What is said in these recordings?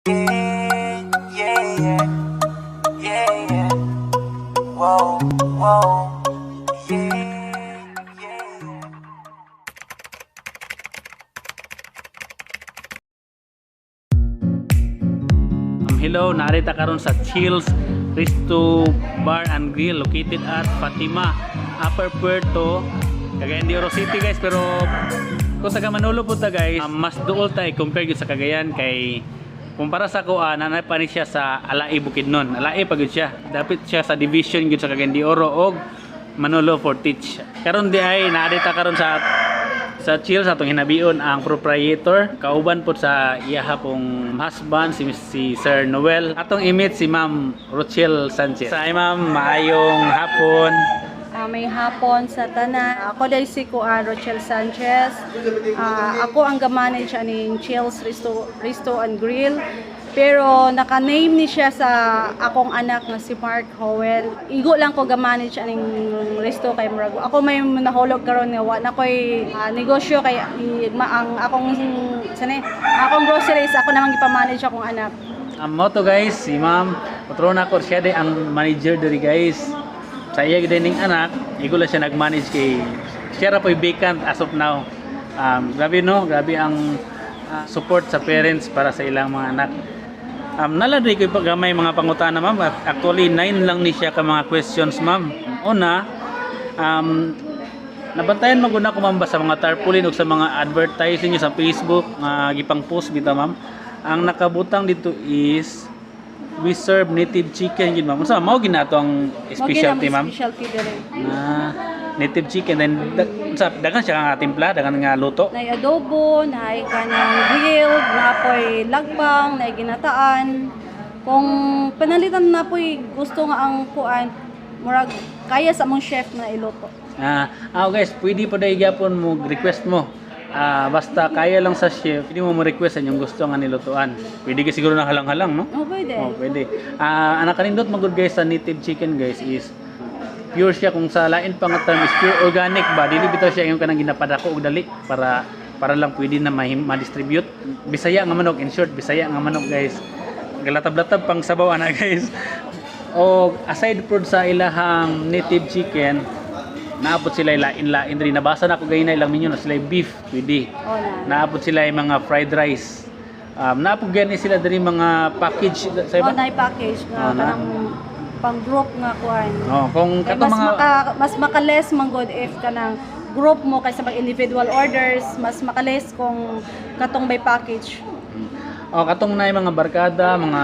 Yeah, yeah, yeah, yeah. Whoa, whoa. Yeah, yeah. Hello, narita karon sa Chills Resto Bar and Grill located at Fatima, Upper Puerto, Cagayan de Oro City guys. Pero kung sa Manolo po ta guys, mas duol ta compare gyud sa Cagayan kay kumpara sa kuan nanay pa ni siya sa Alai Bukidnon. Alai pa gyud siya. Dapat siya sa division gyud sa Cagayan de Oro og Manolo Fortich. Karon di ay narita karon sa Chills atong hinabion ang proprietor kauban po sa iyaha pong husband si Sir Noel, atong imit si Ma'am Rochelle Sanchez. Sa ma'am, maayong hapon. May hapon sa tanan. Ako dahil si Rochelle Sanchez. Ako ang ga-manage aning Chills Resto and Grill. Pero naka-name ni siya sa akong anak na si Mark Howell. Igo lang ko ga-manage aning resto kay Murago. Ako may nahulog karon nga wa na koy negosyo kay ang akong groceries ako namang ipa-manage akong anak. Ang moto guys, si Ma'am Patrona ko siya day ang manager diri guys. Sa iya gining anak, igo lang siya nag-manage kay siya ra po'y vacant as of now. Grabe no, grabe ang support sa parents para sa ilang mga anak. Naladri ko pag may mga pangutana ma'am. Actually 9 lang ni siya ka mga questions ma'am. Una, nabantayan maguna ko ma'am ba sa mga tarpaulin o sa mga advertising niyo sa Facebook nga gipang post bitaw ma'am. Ang nakabutang dito is we serve native chicken yun ma'am. Unsa mao ginato ang specialty ma'am? Specialty dire. Native chicken then dagan siya nga timpla, dagan nga luto. Nay adobo, nay kanang grilled, napoy lagbang, nay ginataan. Kung panalitan na po'y gusto nga ang kuan, murag kaya sa mong chef na iluto. Guys, pwede pa dahil gyapon mo request mo. Basta kaya lang sa chef, pwede mo request ang yung gusto nga nilutuan. Pwede ka siguro na halang-halang, no? Oh, pwede. Pwede. Ang nakanindot magud guys sa native chicken guys is pure siya, kung sa lain pang term is pure organic ba, dili bitaw siya yung kanang ginapadako og dali para lang pwede na ma-distribute. Bisaya nga manok, in short, Bisaya nga manok guys. Galatab-latab pang sabaw ana guys. O aside from sa ilahang native chicken, naabot sila lain-lain rin. Nabasa na ko gayna ilang menu na sila beef, pwede. Naabot sila yung mga fried rice. Naabot gani sila diri mga package sa iba. Nay package nga kanang pang group nga kuan. Kung kato mga mas makales man god if kanang group mo kaysa mag individual orders, mas makales kung katong by package. katong na mga barkada, mga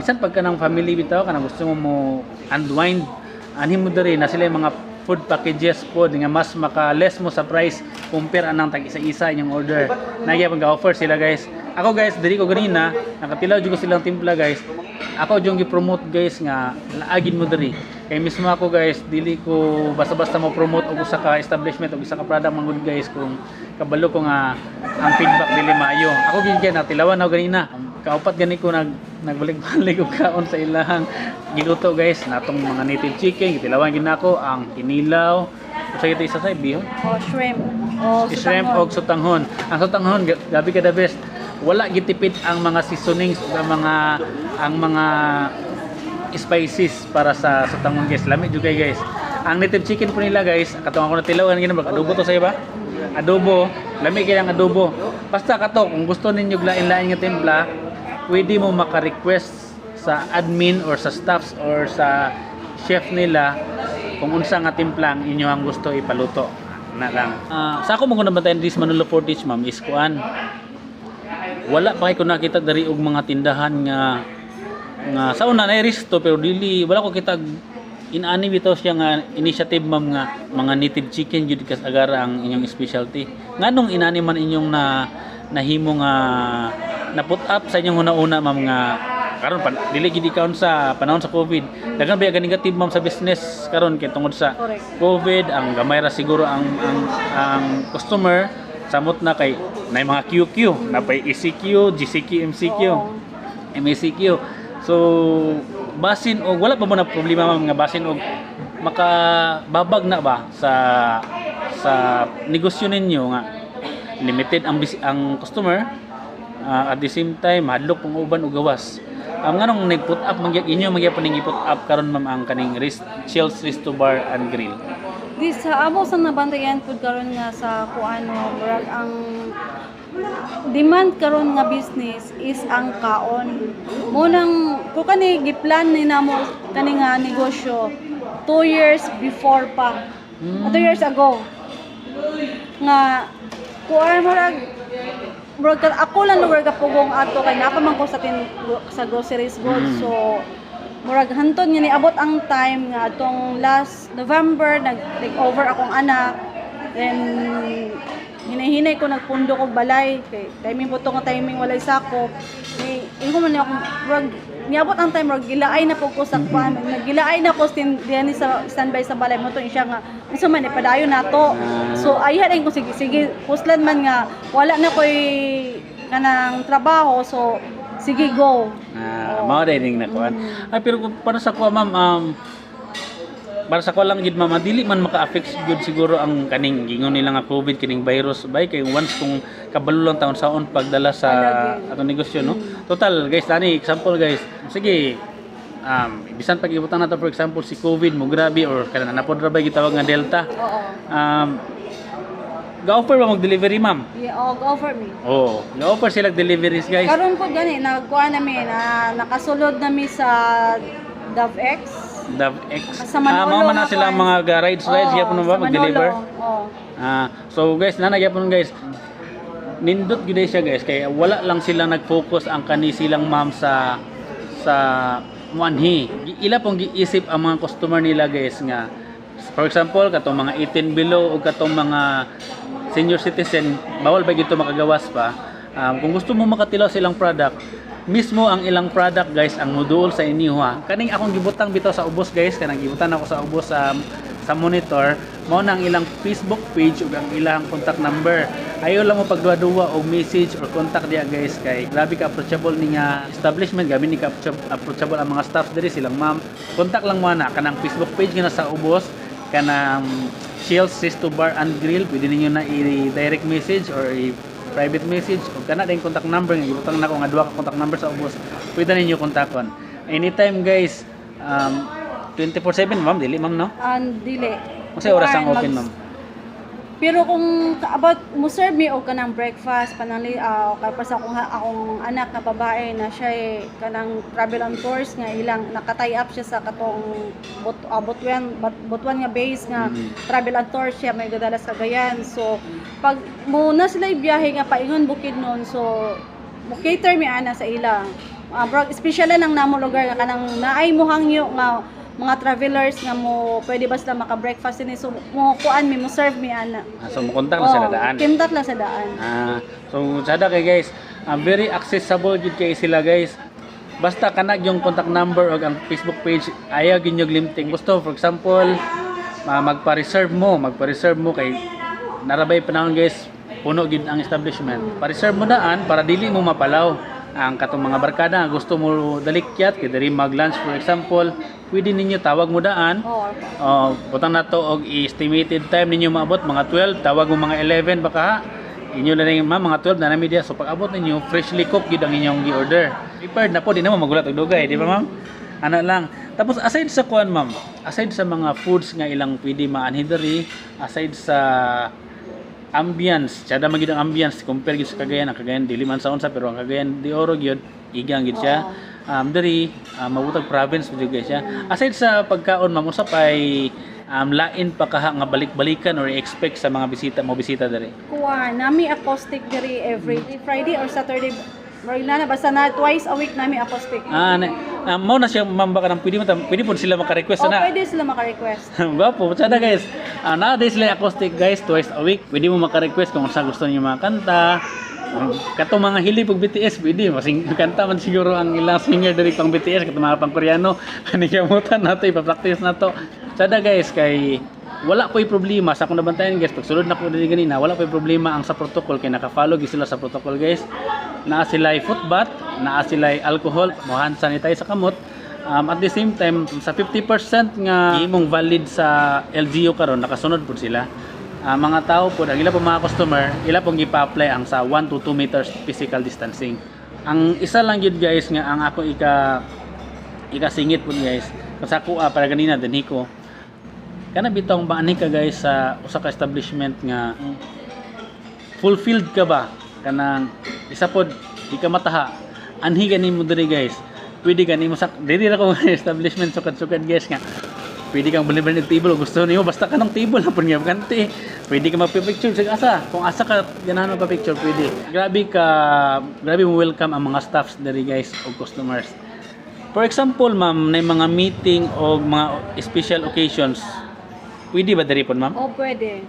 bisan pagka ng family bitaw kanang gusto mo unwind, anhin mo diri na sila yung mga food packages po nga mas makales mo sa price compare anang tag isa-isa inyong order. Nagya pag offer sila guys. Ako guys, diri ko ganina, nakatilaw jud ko silang timpla guys. Ako jung gi-promote guys nga laagin mo diri. Kay mismo ako guys, dili ko basta-basta mo promote og usa ka establishment og usa ka product mangud guys kung kabalo ko nga ang feedback dili maayo. Ako gyud natilawan ako ganina. Kaupat gani ko nagbalik-balik og kaon sa ilahang giluto guys natong mga native chicken, gitilawan gyud nako ang kinilaw. Sa ito isa sa bihon. Shrimp. Shrimp og sutanghon. Ang sutanghon gabi ka the best. Wala gitipid ang mga seasonings ang mga spices para sa sutanghon guys. Lami jud guys. Ang native chicken po nila guys, katong ako natilawan gina adobo to sa iba. Adobo, lami kay ang adobo. Basta kato kung gusto ninyo lain-lain nga timpla, pwede mo maka-request sa admin or sa staffs or sa chef nila kung unsa nga timpla ang inyo ang gusto ipaluto na lang. Sa ako mo nabantayan dis Manolo Fortich ma'am is kuan. Wala pa kay ko nakita dari og mga tindahan nga sa una na resto pero dili wala ko kita inani bitaw siya nga initiative ma'am nga mga native chicken jud kas agara ang inyong specialty. Nganong inani man inyong nahimo nga na put up sa inyong una-una ma'am nga karon dili gid ikaw sa panahon sa COVID. Daghan ba ga negative ma'am sa business karon kay tungod sa COVID, ang gamay ra siguro ang customer samot na kay na mga QQ, na pay ECQ, GCQ, MCQ, MACQ. So basin og wala pa mo na problema ma'am nga basin og makababag na ba sa negosyo ninyo nga limited ang customer at the same time hadlok pong uban ug gawas. Nganong nag-put up magyag inyo magyapon ning i-put up karon ma'am ang kaning Chills Resto Bar and Grill. Di sa amo sa nabantayan pud karon nga sa kuano, murag ang demand karon nga business is ang kaon. Munang ko kani giplan ni namo kani nga negosyo 2 years before pa. 2 years ago. Nga kuan murag ako lang lugar ka pugong ato kay napaman ko sa groceries goods. So murag hanton nga niabot ang time nga atong last November nag-take over akong anak. Then hinay-hinay ko nagpundo ko balay kay timing po to nga timing walay sako. Ingo man ako murag niabot ang time murag gilaay na pug ko sa kwan. Nagilaay na ko diyan sa standby sa balay mo to siya nga unsa man ipadayon nato. So ayhan ko sige puslan man nga wala na koy kanang trabaho so sige go. Mao dining na kuan. Pero para sa ko ma'am para sa ko lang gid ma'am dili man maka-affect gud siguro ang kaning gingon nila nga COVID kining virus bay kay once kung kabalo lang taon saon pagdala sa atong negosyo no. Total guys tani example guys. Sige bisan pag-ibutan nato for example si COVID mo grabe or kana na pod ra bay gitawag nga Delta. Ga-offer ba mag-delivery ma'am? Yeah, go-offer me. Ga-offer sila deliveries guys. Karon po gani nagkuha namin nakasulod nami sa DoveX. Sa Manolo. Mao man na sila mga rides gyapon ba mag-deliver? So guys, nagyapon guys. Nindot gyud siya guys kay wala lang sila nag-focus ang kani silang ma'am sa muanhi. Ila pong giisip ang mga customer nila guys nga for example katong mga 18 below o katong mga senior citizen bawal ba gito makagawas pa. Kung gusto mo makatilaw silang product mismo ang ilang product guys ang moduol sa inyo ha. Kaning akong gibutang bitaw sa ubos guys kanang gibutan ako sa ubos sa monitor mao nang ilang Facebook page ug ang ilang contact number. Ayaw lang mo pagduwa-duwa og message or contact diya guys kay grabe ka approachable ni nga establishment gabi ni ka approachable ang mga staff diri silang ma'am. Contact lang mo na kanang Facebook page nga sa ubos kanang Chills Resto Bar and Grill pwede ninyo na i-direct message or private message o kana din contact number nga gibutang nako nga duha ka contact number sa ubos pwede ninyo kontakon anytime guys 24/7 ma'am dili ma'am no dili kasi oras ang open ma'am pero kung about mo serve me og kanang breakfast panali kay pa sa akong anak na babae na siya kanang travel and tours nga ilang naka-tie up siya sa katong Butuan nga base nga travel and tours siya may gadala sa Gayan so pag muna sila ibiyahe nga paingon Bukidnon so mo cater mi ana sa ila special lang namo lugar nga kanang naay mo hangyo nga mga travelers nga mo pwede ba sila maka-breakfast din so mo kuan mi mo serve mi ana so mo kontak lang sa daan kintat lang sa daan so sada kay guys very accessible gid kay sila guys basta kanag yung contact number o ang Facebook page ayaw gid yung limiting gusto for example magpa-reserve mo kay narabay panahon guys puno gid ang establishment pa-reserve mo daan para dili mo mapalaw ang katong mga barkada nga gusto mo dalikyat kay diri mag-lunch for example pwede ninyo tawag mo daan butang nato og estimated time ninyo maabot mga 12 tawag mo mga 11 baka inyo na rin mga 12 na media so pag abot ninyo freshly cooked gid ang inyong gi-order prepared na po di na magulat og dugay di ba ma'am ano lang tapos aside sa kuan ma'am aside sa mga foods nga ilang pwede maanhin diri aside sa ambience sada magid ang ambience compare gid sa Cagayan dili man sa unsa pero ang Cagayan de Oro gyud igang gid siya diri mabutag province gyud siya aside sa pagkaon ma'am usa pay lain pa kaha nga balik-balikan or expect sa mga bisita diri kuha nami acoustic diri every Friday or Saturday basta na twice a week nami acoustic mo na siya ma'am baka nang pwede po sila maka-request na pwede sila maka-request Bapo, sada guys. Nowadays sila acoustic guys twice a week. Pwede mo maka-request kung sa gusto niyo mga kanta. Katong mga hilig pag BTS pwede masing kanta man siguro ang ilang singer diri pang BTS katong mga pang Koreano. Ani kamutan nato ipa-practice nato. Sada guys kay wala po'y problema sa akong nabantayan guys pagsulod na ko diri ganina wala po'y problema ang sa protocol kay naka-follow gid sila sa protocol guys. Naa sila foot bath, naa sila alcohol, mo hand sanitize sa kamot. At the same time sa 50% nga imong valid sa LGU karon nakasunod pud sila mga tao po, ang ila po mga customer, ila pong gipa-apply ang sa 1 to 2 meters physical distancing. Ang isa lang yun guys nga ang ako ikasingit po guys. Kasi ako para ganina din ko. Kana bitong baani ka guys sa usa ka establishment nga fulfilled ka ba kanang isa pod di ka mataha anhi ganin mo diri guys. Pwede ganin mo sa diri ra ko establishment sukad-sukad guys nga. Pwede kang bili-bili ng table gusto niyo basta ka ng table na pud nga kanti. Pwede ka magpi-picture sa asa. Kung asa ka ganahan pa picture pwede. Grabe mo welcome ang mga staffs diri guys o customers. For example, ma'am, na mga meeting o mga special occasions, pwede ba diri po, ma'am? O pwede.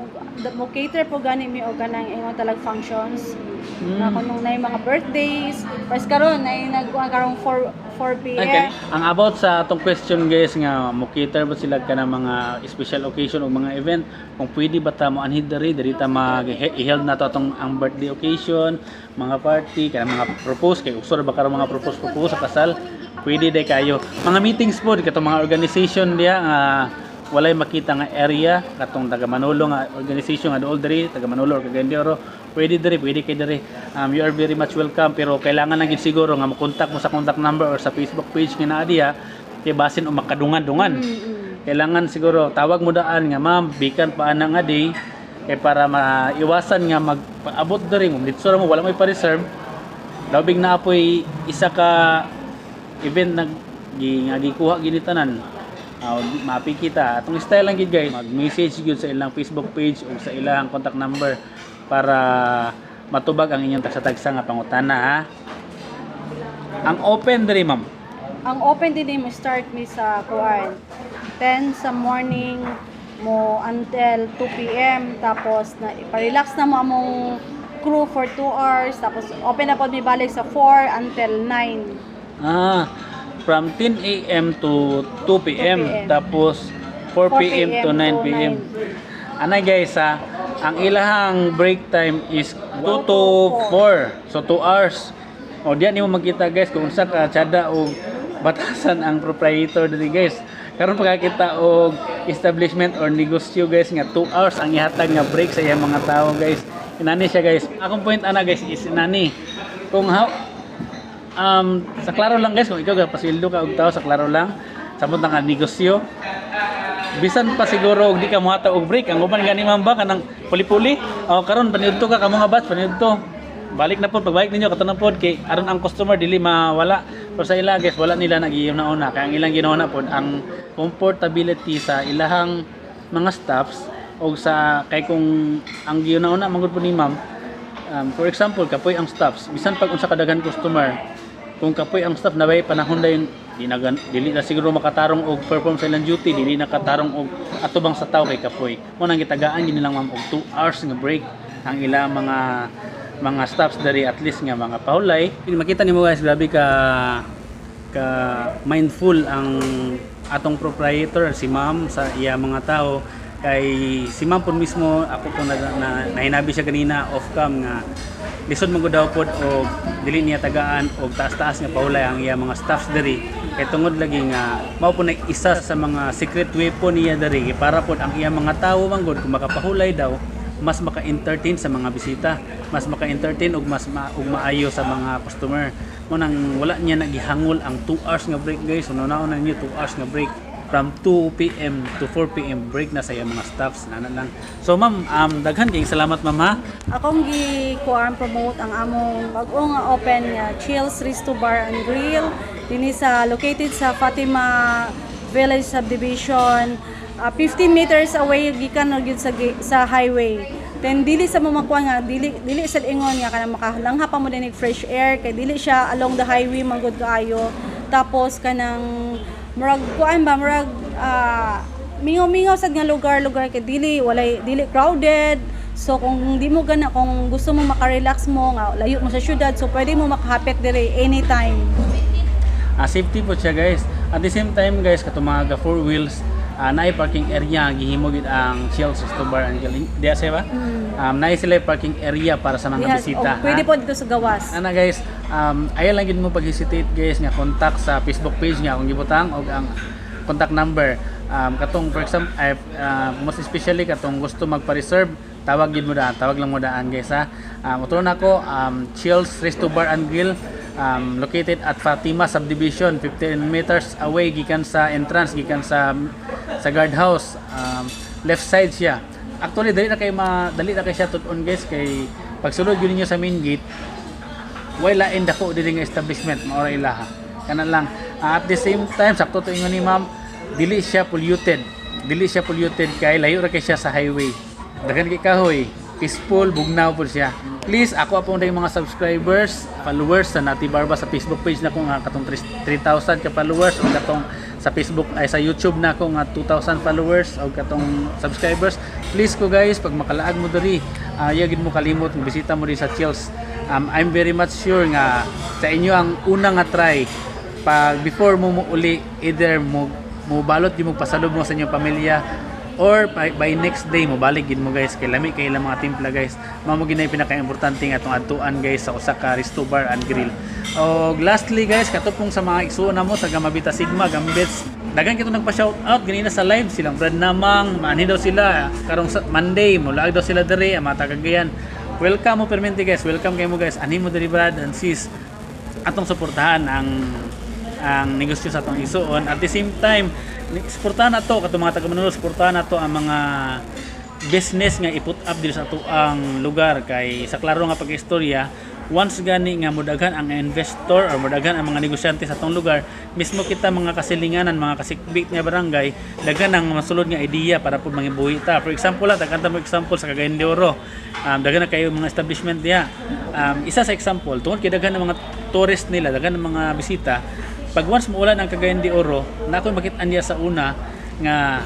Mo cater po gani mi o ganang ingon talag functions. Na kunong na mga birthdays. Pas karon na nagkuha karong 4 PM. Okay. Ang about sa atong question guys nga mo cater ba sila ka ng mga special occasion o mga event kung pwede ba ta mo anhid diri ta mag-held na to atong ang birthday occasion, mga party, kana mga propose kay usor ba karon mga propose sa kasal, pwede day kayo. Mga meetings po katong mga organization diya nga walay makita nga area katong taga Manolo nga organization nga dool diri taga Manolo or Cagayan de Oro pwede kay diri you are very much welcome pero kailangan lang gid siguro nga mo-contact mo sa contact number or sa Facebook page nga naa diha kay basin o makadungan-dungan kailangan siguro tawag mo daan nga ma'am bikan pa ana nga day kay para maiwasan nga mag-abot diri mo dito mo wala may pa-reserve labing na apoy isa ka event nga gikuha ginitanan mapi kita atong style lang gid guys mag-message gyud sa ilang Facebook page o sa ilang contact number para matubag ang inyong tagsa-tagsa nga pangutana ha. Ang open diri ma'am Ang open din mo start mi sa kuan 10 sa morning mo until 2 PM tapos na ipa-relax na mo among crew for 2 hours tapos open na pod mi balik sa 4 until 9 from 10 AM to 2 PM, tapos 4 PM to 9 PM. Anay guys ang ilahang break time is 2 to 4. So 2 hours. O diyan nimo makita guys kung unsa ka tsada o batasan ang proprietor diri guys. Karon pagkakita og establishment or negosyo guys nga 2 hours ang ihatag nga break sa iyang mga tao guys. Inani siya guys. Akong point ana guys is inani. Kung sa klaro lang guys kung ikaw pasildo ka og tao sa klaro lang samot nga negosyo bisan pa siguro og di ka mohatag og break ang uban gani man ba kanang puli-puli o karon paniudto ka kamo nga batch paniudto balik na pod pagbalik ninyo kato na pod kay aron ang customer dili mawala pero sa ila guys wala nila nagiyom na una kay ang ilang ginauna pod ang comfortability sa ilahang mga staffs og sa kay kung ang ginauna manggod po ni ma'am for example kapoy ang staffs bisan pag unsa kadaghan customer kung kapoy ang staff nabay panahon dayon dili na siguro makatarong og perform sa ilang duty dili nakatarong og atubang sa tao kay kapoy mo nang gitagaan gid nilang ma'am og 2 hours nga break ang ilang mga staffs dari at least nga mga pahulay makita nimo guys grabe ka mindful ang atong proprietor si ma'am sa iya mga tao kay si ma'am po mismo ako po nahinabi siya kanina off cam nga lisod man gud daw pod og dili niya tagaan og taas-taas nga pahulay ang iya mga staffs diri kay tungod lagi nga mao po na isa sa mga secret weapon niya diri para pod ang iya mga tawo man gud kung makapahulay daw mas maka-entertain sa mga bisita mas maka-entertain og mas maayo sa mga customer mo nang wala niya nagihangol ang 2 hours nga break guys so nauna niya 2 hours nga break from 2 PM to 4 PM break na sa iya mga staffs na lang. So ma'am, daghan kayong salamat ma'am ha. Akong gi-kuan promote ang among bag-o nga open nga Chills Risto Bar and Grill dinhi sa located sa Fatima Village Subdivision 15 meters away gikan gyud sa highway. Then dili sa mamakuan nga dili sa ingon nga kanang makahalangha pa mo dinig fresh air kay dili siya along the highway manggod kaayo. Tapos kanang murag kuan ba murag mingaw-mingaw sad nga lugar kay dili crowded. So kung di mo gana kung gusto mo maka-relax mo nga layo mo sa syudad so pwede mo makahapit diri anytime. Safety po siya guys. At the same time guys katong mga 4 wheels naay parking area gihimo gid ang Chills Risto Bar and Grill. Diya siya ba? Naay sila parking area para sa mga bisita. Pwede po dito sa gawas. Ana guys, ayaw lang gid mo pag-hesitate guys nga contact sa Facebook page nga akong gibutang og ang contact number. Katong for example, most especially katong gusto magpa-reserve, tawag lang mo daan guys ha. Uturon ako, Chills Resto Bar and Grill, located at Fatima Subdivision, 15 meters away gikan sa entrance, gikan sa guardhouse. Left side siya. Actually dali na kay siya tuton guys, kay pagsulod yun niyo sa main gate, wala in dako dili nga establishment mao ra ilaha. Kana lang. At the same time sakto to ingon ni ma'am, dili siya polluted kay layo ra kay siya sa highway. Daghan kay kahoy, peaceful, bugnaw po siya. Please, ako apong dahil mga subscribers, followers sa Nati Barba sa Facebook page na ko nga katong 3,000 ka followers, o katong sa Facebook ay sa YouTube na ko nga 2,000 followers o katong subscribers. Please ko guys, pag makalaag mo diri, yagid mo kalimot bisita mo di sa Chills. I'm very much sure nga sa inyo ang una nga try pag before mo uli, either mo balot di mo pasalob mo sa inyong pamilya, or by next day mo balik gid mo guys, kay lami kay ilang mga timpla guys. Mao mo ginay pinaka-importante nga atong adtuan guys sa usa ka Resto Bar and Grill. O lastly guys, katupong sa mga igsuon namo sa Gamabita Sigma Gambits, dagan kito nagpa-shout out ganina sa live silang Brad Namang, maani daw sila karong Monday, mulaag daw sila diri ang mga taga-Cagayan. Welcome mo permente guys, welcome kayo mo guys. Ani mo diri Brad and sis, atong suportahan ang negosyo sa atong isuon. At the same time, suportahan nato katong mga taga-Manolo, suportahan nato ang mga business nga i-put up dito sa ato ang lugar, kay sa klaro nga pag-istorya, once gani nga modaghan ang investor or modaghan ang mga negosyante sa atong lugar, mismo kita mga kasilinganan, mga kasikbit nga barangay, daghan ang masulod nga idea para pud mangibuhi ta. For example, daghan ta mo example sa Cagayan de Oro. Daghan na kayo mga establishment diha. Isa sa example, tungod kay daghan ng mga tourist nila, daghan ng mga bisita. Pag once muulan ang Cagayan de Oro, na ako makit-an diya sa una nga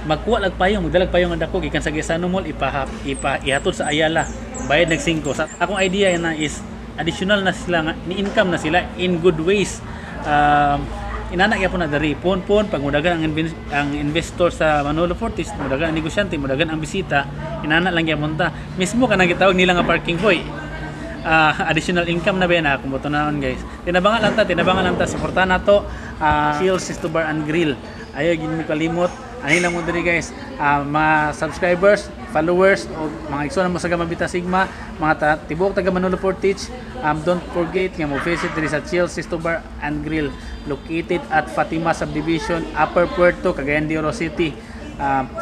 magkuha lag payong, magdalag payong nga dako gikan sa Gesano Mall, ihatod sa Ayala, bayad nag 5. Sa akong idea na is additional na sila nga, ni income na sila in good ways. Inanak ya po na dari pon pag mudagan ang investor sa Manolo Fortis, mudagan ang negosyante, mudagan ang bisita, inanak lang ya punta. Mismo kanang gitawag nila nga parking boy. Additional income na ba yan kung buto naon guys. Tinabangan lang ta suportahan nato Chills Resto Bar and Grill. Ayaw gid mo kalimot, ani lang mo diri guys, mga subscribers, followers o mga igsoon mo sa Gamabita Sigma, mga tibuok taga Manolo Fortich, don't forget nga mo visit diri sa Chills Resto Bar and Grill, located at Fatima Subdivision, Upper Puerto, Cagayan de Oro City.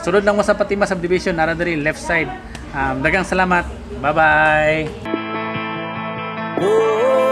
Sunod lang mo sa Fatima Subdivision, nara diri left side. Daghang salamat. Bye-bye. Oh.